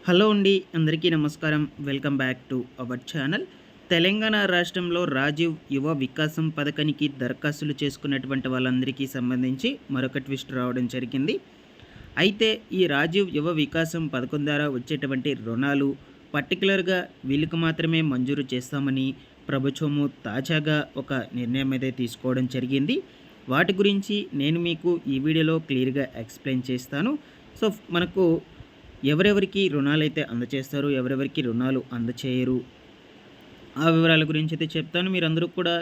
Hello అండి, అందరికీ నమస్కారం. Welcome back to our channel. Telangana రాష్ట్రంలో రాజీవ్ యువ వికాసం పథకానికి దరఖాస్తులు చేసుకున్నటువంటి వాళ్ళందరికీ సంబంధించి మరొక ట్విస్ట్ రావడం జరిగింది. అయితే ఈ రాజీవ్ యువ వికాసం పథకం ద్వారా వచ్చేటువంటి రుణాలు పర్టికులర్గా వీళ్ళకి మాత్రమే మంజూరు చేస్తామని ప్రభుత్వము తాజాగా ఒక నిర్ణయం అయితే తీసుకోవడం జరిగింది. వాటి గురించి నేను మీకు ఈ వీడియోలో క్లియర్గా ఎక్స్ప్లెయిన్ చేస్తాను. సో మనకు ఎవరెవరికి రుణాలైతే అందచేస్తారు, ఎవరెవరికి రుణాలు అందచేయరు, ఆ వివరాల గురించి అయితే చెప్తాను. మీరందరూ కూడా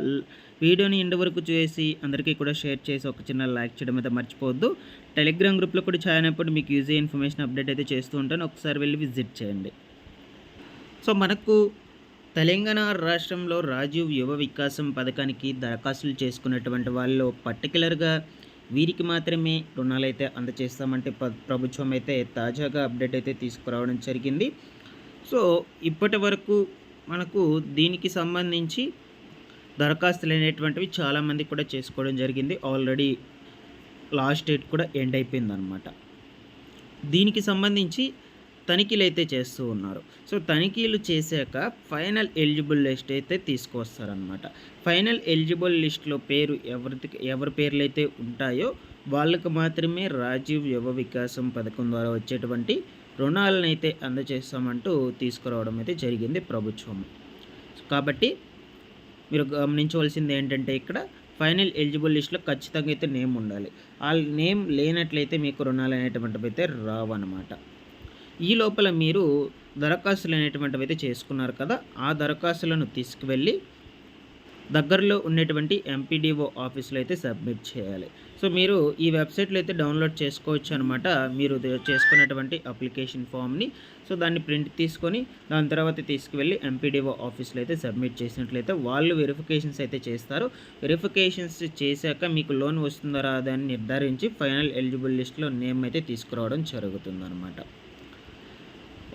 వీడియోని ఎండ్ వరకు చూసి అందరికీ కూడా షేర్ చేసి ఒక చిన్న లైక్ చేయడం అయితే మర్చిపోవద్దు. టెలిగ్రామ్ గ్రూప్లో కూడా జాయిన్ అయినప్పుడు మీకు యూజ్ అయ్యే ఇన్ఫర్మేషన్ అప్డేట్ అయితే చేస్తూ ఉంటాను. ఒకసారి వెళ్ళి విజిట్ చేయండి. సో మనకు తెలంగాణ రాష్ట్రంలో రాజీవ్ యువ వికాసం పథకానికి దరఖాస్తులు చేసుకున్నటువంటి వాళ్ళు పర్టికులర్గా వీరికి మాత్రమే రుణాలైతే అందచేస్తామంటే ప్రభుత్వం అయితే తాజాగా అప్డేట్ అయితే తీసుకురావడం జరిగింది. సో ఇప్పటి వరకు మనకు దీనికి సంబంధించి దరఖాస్తులు అనేటువంటివి చాలామంది కూడా చేసుకోవడం జరిగింది. ఆల్రెడీ లాస్ట్ డేట్ కూడా ఎండ్ అయిపోయిందనమాట. దీనికి సంబంధించి తనిఖీలు అయితే చేస్తూ ఉన్నారు. సో తనిఖీలు చేశాక ఫైనల్ ఎలిజిబుల్ లిస్ట్ అయితే తీసుకొస్తారనమాట. ఫైనల్ ఎలిజిబుల్ లిస్ట్లో పేరు ఎవరి పేర్లు అయితే ఉంటాయో వాళ్ళకు మాత్రమే రాజీవ్ యువ వికాసం పథకం ద్వారా వచ్చేటువంటి రుణాలను అయితే అందజేస్తామంటూ తీసుకురావడం అయితే జరిగింది ప్రభుత్వం. కాబట్టి మీరు గమనించవలసింది ఏంటంటే ఇక్కడ ఫైనల్ ఎలిజిబుల్ లిస్ట్లో ఖచ్చితంగా అయితే నేమ్ ఉండాలి. ఆ నేమ్ లేనట్లయితే మీకు రుణాలు అనేటువంటివి అయితే రావన్నమాట. ఈ లోపల మీరు దరఖాస్తులు అనేటువంటివి అయితే చేసుకున్నారు కదా, ఆ దరఖాస్తులను తీసుకువెళ్ళి దగ్గరలో ఉన్నటువంటి ఎంపీడీఓ ఆఫీస్లో అయితే సబ్మిట్ చేయాలి. సో మీరు ఈ వెబ్సైట్లో అయితే డౌన్లోడ్ చేసుకోవచ్చు అనమాట. మీరు చేసుకున్నటువంటి అప్లికేషన్ ఫామ్ని. సో దాన్ని ప్రింట్ తీసుకొని దాని తర్వాత తీసుకువెళ్ళి ఎంపీడీఓ ఆఫీస్లో అయితే సబ్మిట్ చేసినట్లయితే వాళ్ళు వెరిఫికేషన్స్ అయితే చేస్తారు. వెరిఫికేషన్స్ చేశాక మీకు లోన్ వస్తుందా రాదా అని నిర్ధారించి ఫైనల్ ఎలిజిబుల్ లిస్ట్లో నేమ్ అయితే తీసుకురావడం జరుగుతుందన్నమాట.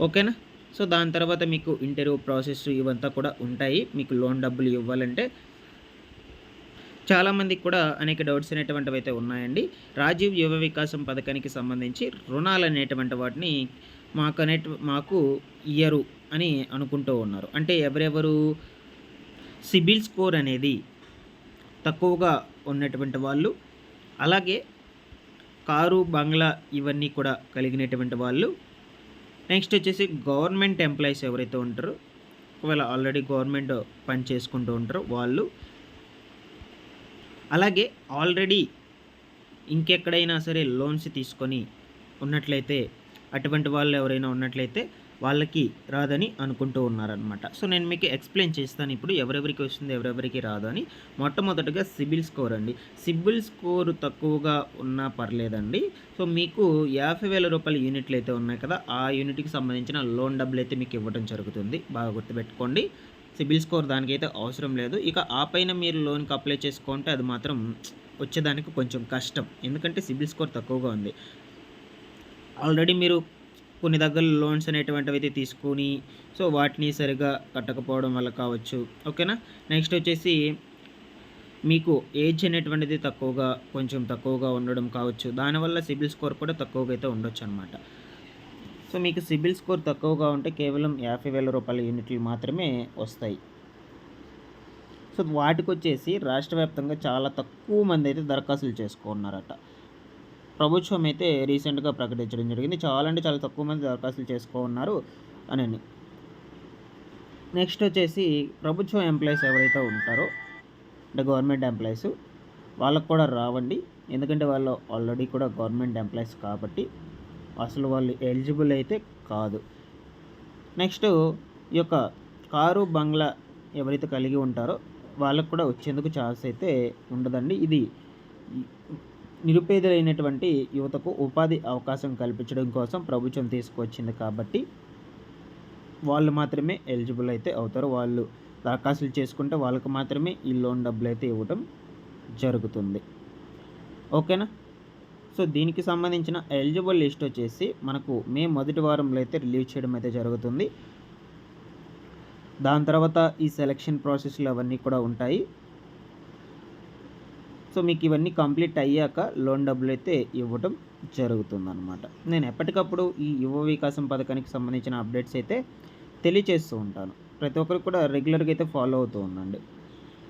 ఓకేనా. సో దాని తర్వాత మీకు ఇంటర్వ్యూ ప్రాసెస్ ఇవంతా కూడా ఉంటాయి. మీకు లోన్ డబ్బులు ఇవ్వాలంటే చాలామందికి కూడా అనేక డౌట్స్ అనేటువంటివి అయితే ఉన్నాయండి. రాజీవ్ యువ వికాసం పథకానికి సంబంధించి రుణాలు అనేటువంటి వాటిని మాకు ఇయ్యరు అని అనుకుంటూ ఉన్నారు. అంటే ఎవరెవరు సిబిల్ స్కోర్ అనేది తక్కువగా ఉన్నటువంటి వాళ్ళు, అలాగే కారు బంగ్లా ఇవన్నీ కూడా కలిగినటువంటి వాళ్ళు, నెక్స్ట్ వచ్చేసి గవర్నమెంట్ ఎంప్లాయీస్ ఎవరైతే ఉంటారో, ఒకవేళ ఆల్రెడీ గవర్నమెంట్ పని చేసుకుంటూ ఉంటారో వాళ్ళు, అలాగే ఆల్రెడీ ఇంకెక్కడైనా సరే లోన్స్ తీసుకొని ఉన్నట్లయితే అటువంటి వాళ్ళు ఎవరైనా ఉన్నట్లయితే వాళ్ళకి రాదని అనుకుంటూ ఉన్నారనమాట. సో నేను మీకు ఎక్స్ప్లెయిన్ చేస్తాను ఇప్పుడు ఎవరెవరికి వస్తుంది ఎవరెవరికి రాదు అని. మొట్టమొదటిగా సిబిల్ స్కోర్ అండి. సిబిల్ స్కోర్ తక్కువగా ఉన్నా పర్లేదండి. సో మీకు 50,000 రూపాయల యూనిట్లు అయితే ఉన్నాయి కదా, ఆ యూనిట్కి సంబంధించిన లోన్ డబ్బులు అయితే మీకు ఇవ్వడం జరుగుతుంది. బాగా గుర్తుపెట్టుకోండి. సిబిల్ స్కోర్ దానికైతే అవసరం లేదు. ఇక ఆ పైన మీరు లోన్కి అప్లై చేసుకుంటే అది మాత్రం వచ్చేదానికి కొంచెం కష్టం, ఎందుకంటే సిబిల్ స్కోర్ తక్కువగా ఉంది. ఆల్రెడీ మీరు కొన్ని దగ్గర లోన్స్ అనేటువంటివి అయితే తీసుకొని సో వాటిని సరిగా కట్టకపోవడం వల్ల కావచ్చు. ఓకేనా. నెక్స్ట్ వచ్చేసి మీకు ఏజ్ అనేటువంటిది కొంచెం తక్కువగా ఉండడం కావచ్చు. దానివల్ల సిబిల్ స్కోర్ కూడా తక్కువగా అయితే ఉండొచ్చు అనమాట. సో మీకు సిబిల్ స్కోర్ తక్కువగా ఉంటే కేవలం 50,000 రూపాయల యూనిట్లు మాత్రమే వస్తాయి. సో వాటికి వచ్చేసి రాష్ట్ర వ్యాప్తంగా చాలా తక్కువ మంది అయితే దరఖాస్తులు చేసుకున్నారట. ప్రభుత్వం అయితే రీసెంట్గా ప్రకటించడం జరిగింది. చాలా అంటే చాలా తక్కువ మంది దరఖాస్తులు చేసుకున్నారు అని. నెక్స్ట్ వచ్చేసి ప్రభుత్వ ఎంప్లాయీస్ ఎవరైతే ఉంటారో, అంటే గవర్నమెంట్ ఎంప్లాయీస్, వాళ్ళకు కూడా రావండి. ఎందుకంటే వాళ్ళు ఆల్రెడీ కూడా గవర్నమెంట్ ఎంప్లాయీస్ కాబట్టి అసలు వాళ్ళు ఎలిజిబుల్ అయితే కాదు. నెక్స్ట్ ఈ యొక్క కారు బంగ్లా ఎవరైతే కలిగి ఉంటారో వాళ్ళకు కూడా వచ్చేందుకు ఛాన్స్ అయితే ఉండదండి. ఇది నిరుపేదలైనటువంటి యువతకు ఉపాధి అవకాశం కల్పించడం కోసం ప్రభుత్వం తీసుకొచ్చింది కాబట్టి వాళ్ళు మాత్రమే ఎలిజిబుల్ అయితే అవుతారు. వాళ్ళు దరఖాస్తులు చేసుకుంటే వాళ్ళకు మాత్రమే ఈ లోన్ డబ్బులు అయితే ఇవ్వడం జరుగుతుంది. ఓకేనా. సో దీనికి సంబంధించిన ఎలిజిబుల్ లిస్ట్ వచ్చేసి మనకు మే మొదటి వారంలో అయితే రిలీజ్ చేయడం అయితే జరుగుతుంది. దాని తర్వాత ఈ సెలక్షన్ ప్రాసెస్లు అవన్నీ కూడా ఉంటాయి. సో మీకు ఇవన్నీ కంప్లీట్ అయ్యాక లోన్ డబ్బులైతే ఇవ్వటం జరుగుతుందనమాట. నేను ఎప్పటికప్పుడు ఈ యువ వికాసం పథకానికి సంబంధించిన అప్డేట్స్ అయితే తెలియచేస్తూ ఉంటాను. ప్రతి ఒక్కరు కూడా రెగ్యులర్‌గా అయితే ఫాలో అవుతూ ఉండండి.